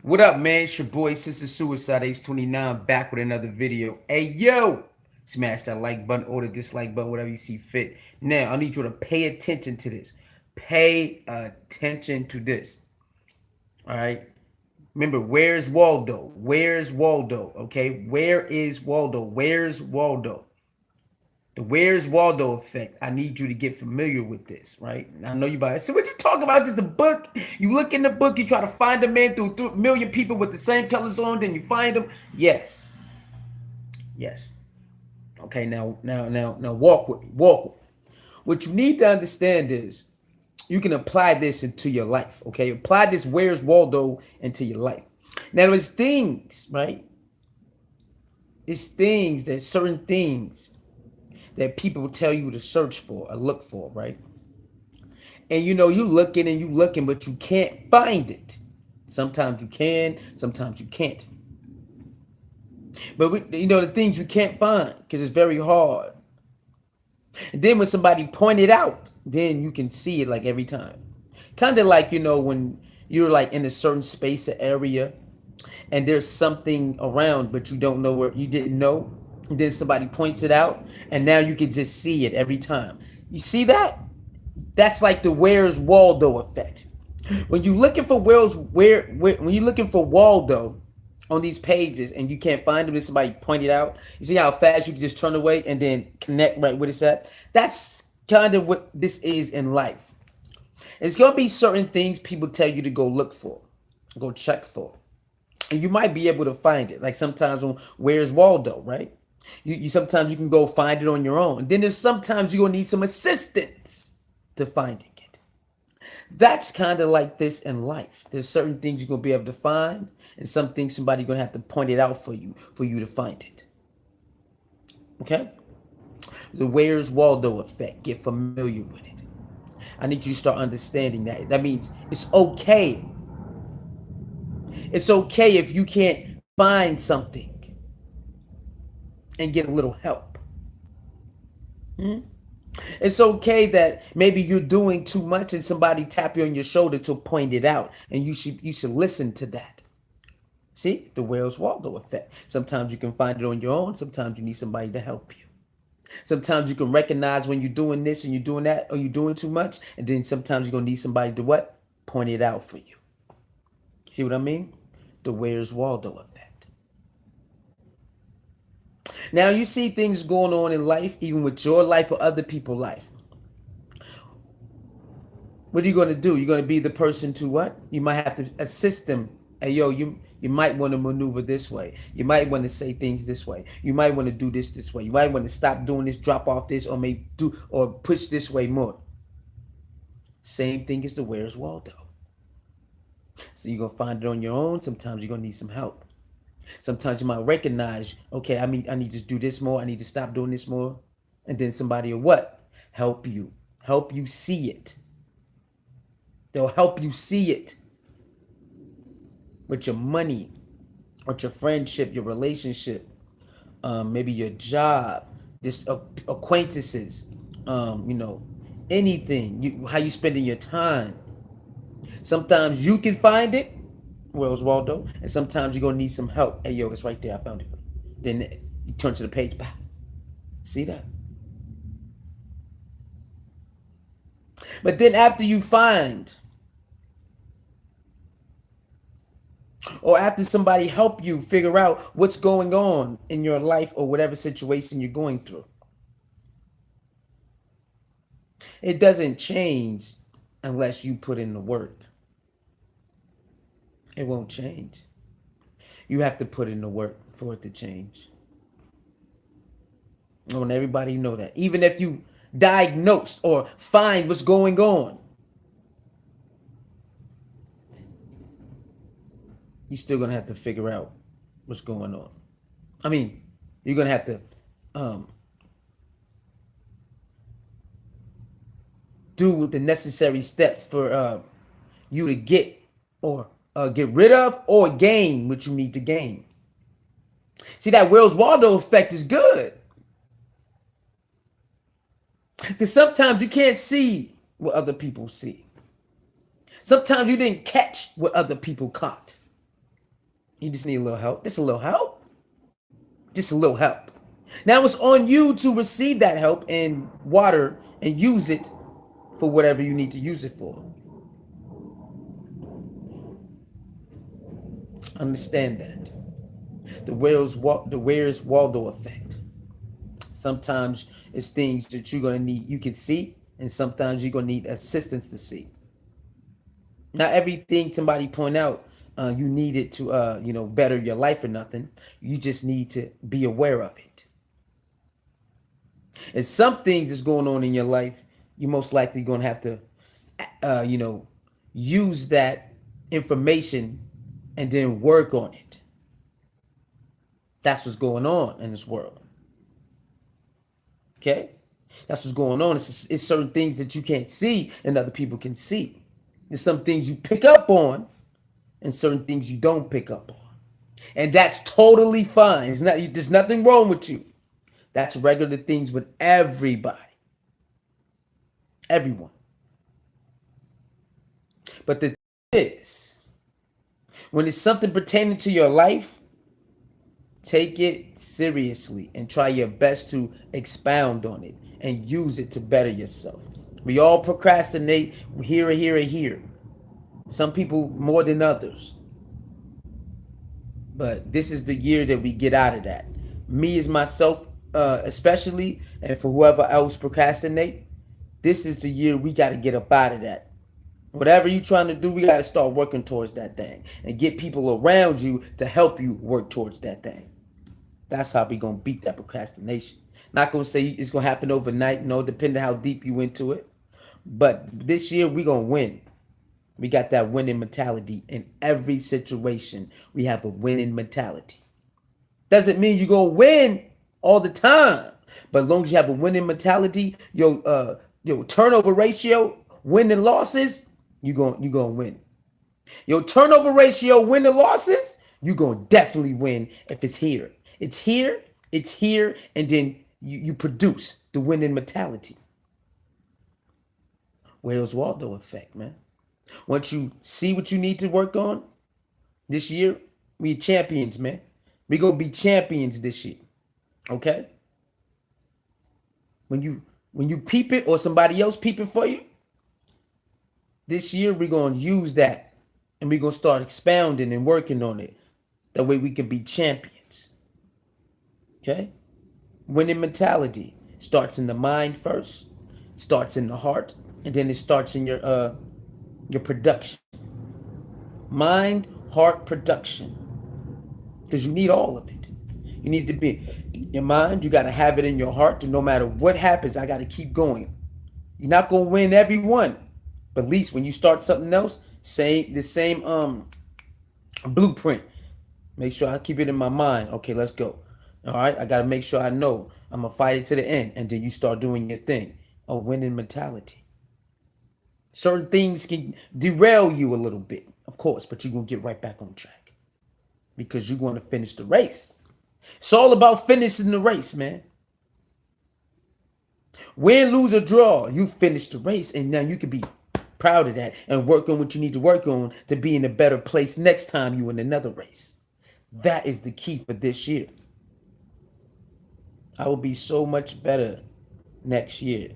What up, man? It's your boy, Sister Suicide Ace 29, back with another video. Hey, yo! Smash that like button or the dislike button, whatever you see fit. Now, I need you to pay attention to this. Pay attention to this. All right? Remember, where's Waldo? Where's Waldo? Okay? Where is Waldo? Where's Waldo? The Where's Waldo effect. I need you to get familiar with this, right? I know you about it. So what you talk about? This is the book. You look in the book, you try to find a man through a million people with the same colors on, then you find them. Yes. Yes. Okay, now walk with me. Walk with me. What you need to understand is you can apply this into your life. Okay? Apply this Where's Waldo into your life. Now there's things, right? It's things that certain things that people tell you to search for or look for, right? And you looking and you looking, but you can't find it. Sometimes you can, sometimes you can't. But the things you can't find because it's very hard. And then when somebody point it out, then you can see it like every time. Kind of like when you're like in a certain space or area, and there's something around, but you don't know where you didn't know. And then somebody points it out, and now you can just see it every time. You see that? That's like the Where's Waldo effect. When you're looking for when you're looking for Waldo on these pages and you can't find him, and somebody pointed out, you see how fast you can just turn away and then connect right where it's at? That's kind of what this is in life. It's gonna be certain things people tell you to go look for, go check for. And you might be able to find it. Like sometimes on Where's Waldo, right? You sometimes you can go find it on your own. And then there's sometimes you're gonna need some assistance to finding it. That's kind of like this in life. There's certain things you're gonna be able to find, and some things somebody's gonna have to point it out for you to find it. Okay? The Where's Waldo effect. Get familiar with it. I need you to start understanding that. That means it's okay. It's okay if you can't find something and get a little help. It's okay that maybe you're doing too much and somebody tap you on your shoulder to point it out, and you should listen to that. See, the Where's Waldo effect. Sometimes you can find it on your own. Sometimes you need somebody to help you. Sometimes you can recognize when you're doing this and you're doing that, or you're doing too much, and then sometimes you're gonna need somebody to what? Point it out for you. See what I mean? The Where's Waldo effect. Now you see things going on in life, even with your life or other people's life. What are you gonna do? You're gonna be the person to what? You might have to assist them. Hey yo, you might want to maneuver this way. You might want to say things this way. You might want to do this way. You might want to stop doing this, drop off this, or maybe do or push this way more. Same thing as the Where's Waldo. So you're gonna find it on your own. Sometimes you're gonna need some help. Sometimes you might recognize, okay, I need to do this more. I need to stop doing this more. And then somebody will what? Help you. Help you see it. They'll help you see it with your money, with your friendship, your relationship, maybe your job, just acquaintances, anything. How you spending your time. Sometimes you can find it, Wells Waldo, and sometimes you're gonna need some help. Hey yo, it's right there. I found it for you. Then you turn to the page back. See that? But then after you find, or after somebody help you figure out what's going on in your life or whatever situation you're going through, it doesn't change unless you put in the work. It won't change. You have to put in the work for it to change. I want everybody to know that. Even if you diagnose or find what's going on, you're still gonna have to figure out what's going on. I mean, you're gonna have to do the necessary steps for you to get or get rid of or gain what you need to gain. See, that Wells Waldo effect is good. Because sometimes you can't see what other people see. Sometimes you didn't catch what other people caught. You just need a little help. Just a little help. Just a little help. Now it's on you to receive that help and water and use it for whatever you need to use it for. Understand that. The Where's Waldo effect. Sometimes it's things that you're gonna need you can see, and sometimes you're gonna need assistance to see. Not everything somebody point out you need it to better your life or nothing. You just need to be aware of it. And some things that's going on in your life, you most likely gonna have to uh, you know use that information and then work on it. That's what's going on in this world. Okay, that's what's going on. It's certain things that you can't see and other people can see. There's some things you pick up on and certain things you don't pick up on. And that's totally fine. There's nothing wrong with you. That's regular things with everybody. Everyone. But the thing is, when it's something pertaining to your life, take it seriously and try your best to expound on it and use it to better yourself. We all procrastinate here and here and here. Some people more than others. But this is the year that we get out of that. Me as myself, especially, and for whoever else procrastinate, this is the year we got to get up out of that. Whatever you trying to do, we got to start working towards that thing and get people around you to help you work towards that thing. That's how we gonna beat that procrastination. Not gonna say it's gonna happen overnight. No, depending how deep you into it. But this year we gonna win. We got that winning mentality in every situation. We have a winning mentality. Doesn't mean you're gonna win all the time, but as long as you have a winning mentality, your turnover ratio, winning losses, you gonna win. Your turnover ratio, winning losses, you gonna definitely win if it's here. It's here, and then you produce the winning mentality. Where's Waldo effect, man? Once you see what you need to work on this year, we champions, man. We gonna be champions this year. Okay? When you peep it or somebody else peep it for you, this year we gonna use that and we gonna start expounding and working on it. That way we can be champions. Okay? Winning mentality starts in the mind first, starts in the heart, and then it starts in your production. Mind, heart, production. Because you need all of it. You need to be your mind, you gotta have it in your heart, and no matter what happens, I gotta keep going. You're not gonna win every one. But at least when you start something else, say the same blueprint. Make sure I keep it in my mind. Okay, let's go. All right, I gotta make sure I know I'm gonna fight it to the end, and then you start doing your thing. A winning mentality. Certain things can derail you a little bit, of course, but you're gonna get right back on track because you want to finish the race. It's all about finishing the race, man. Win, lose, or draw, you finish the race, and now you can be proud of that and work on what you need to work on to be in a better place next time you in another race. That is the key for this year. I will be so much better next year.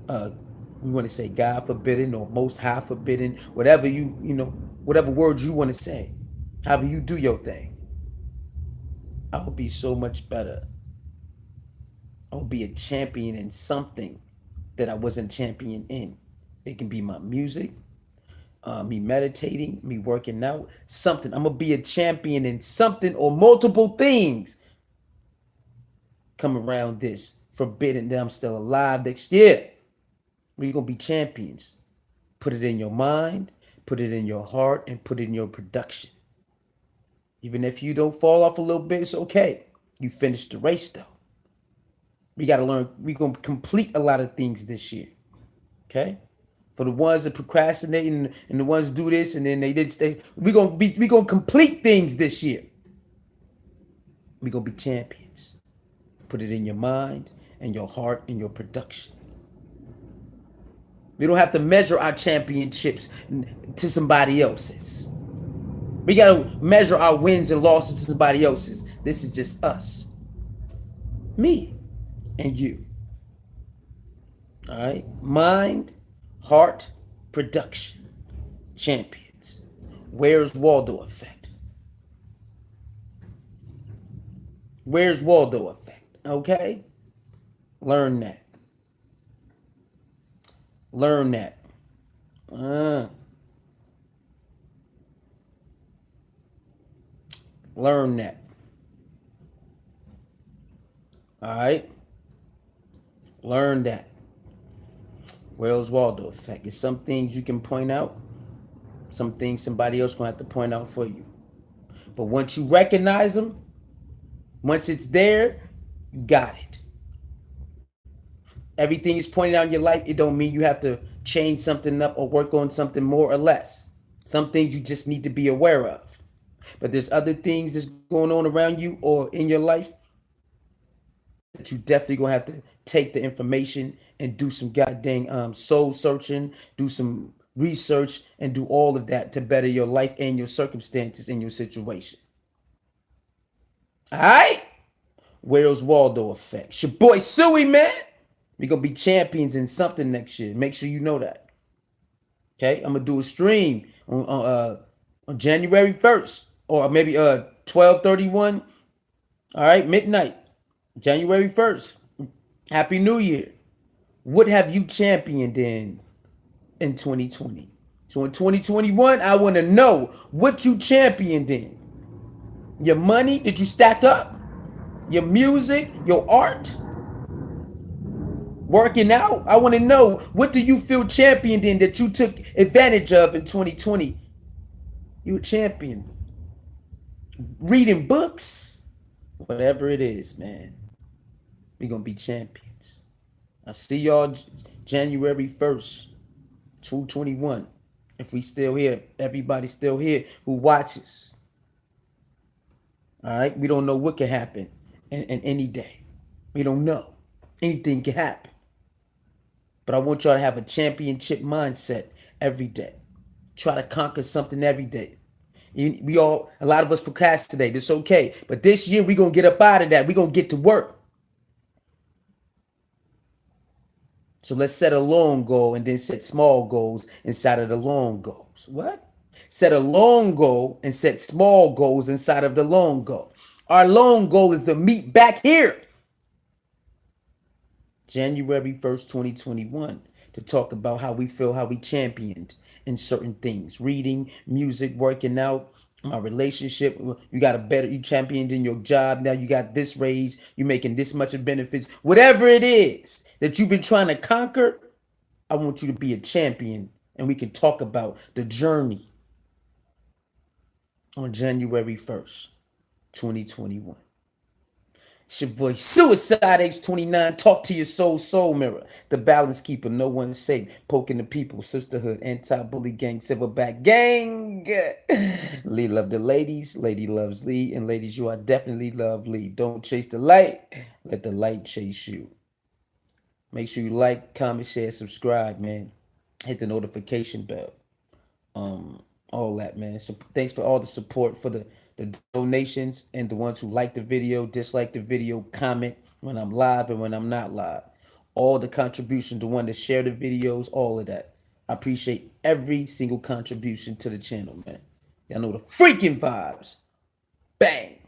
We want to say God forbidden or most high forbidden, whatever whatever words you want to say. However you do your thing. I will be so much better. I will be a champion in something that I wasn't champion in. It can be my music, me meditating, me working out, something. I'm gonna be a champion in something or multiple things. Come around this, forbidden that I'm still alive next year. We're gonna be champions. Put it in your mind, put it in your heart, and put it in your production. Even if you don't fall off a little bit, it's okay. You finished the race though. We gotta learn. We're gonna complete a lot of things this year. Okay? For the ones that procrastinate and the ones who do this and then they did stay, we gonna complete things this year. We're gonna be champions. Put it in your mind and your heart and your production. We don't have to measure our championships to somebody else's. We gotta measure our wins and losses to somebody else's. This is just us, me, and you. All right, mind, heart, production, champions. Where's Waldo effect? Where's Waldo effect? Okay, learn that. Learn that. Uh, learn that. All right, learn that. Where's Waldo effect? It's some things you can point out, some things somebody else gonna have to point out for you. But once you recognize them, once it's there, you got it. Everything is pointed out in your life. It don't mean you have to change something up or work on something more or less. Some things you just need to be aware of. But there's other things that's going on around you or in your life that you definitely gonna have to take the information and do some goddamn soul searching, do some research, and do all of that to better your life and your circumstances and your situation. All right? Where's Waldo effect? It's your boy Suey, man. We gonna be champions in something next year. Make sure you know that. Okay, I'm gonna do a stream on January 1st or maybe 12/31. All right, midnight, January 1st. Happy New Year. What have you championed in 2020? So in 2021, I want to know what you championed in. Your money? Did you stack up? Your music? Your art? Working out? I want to know, what do you feel championed in that you took advantage of in 2020? You a champion. Reading books? Whatever it is, man. We gonna be champions. I see y'all January 1st, 2021. If we still here, everybody still here who watches. All right, we don't know what can happen in any day. We don't know. Anything can happen. But I want y'all to have a championship mindset every day. Try to conquer something every day. We all, a lot of us procrastinate. It's okay. But this year, we're going to get up out of that. We're going to get to work. So let's set a long goal and then set small goals inside of the long goals. What? Set a long goal and set small goals inside of the long goal. Our long goal is to meet back here January 1st, 2021, to talk about how we feel, how we championed in certain things. Reading, music, working out, my relationship. You got a better, you championed in your job. Now you got this raise, you making this much of benefits. Whatever it is that you've been trying to conquer, I want you to be a champion. And we can talk about the journey on January 1st, 2021. It's your boy Suicide H29. Talk to your soul mirror. The balance keeper, no one's safe. Poking the people, sisterhood, anti-bully gang, silverback gang. Lee love the ladies, lady loves Lee, and ladies, you are definitely lovely. Don't chase the light, let the light chase you. Make sure you like, comment, share, subscribe, man. Hit the notification bell. All that, man. So thanks for all the support, for the donations, and the ones who like the video, dislike the video, comment when I'm live and when I'm not live. All the contributions, the one that share the videos, all of that. I appreciate every single contribution to the channel, man. Y'all know the freaking vibes. Bang.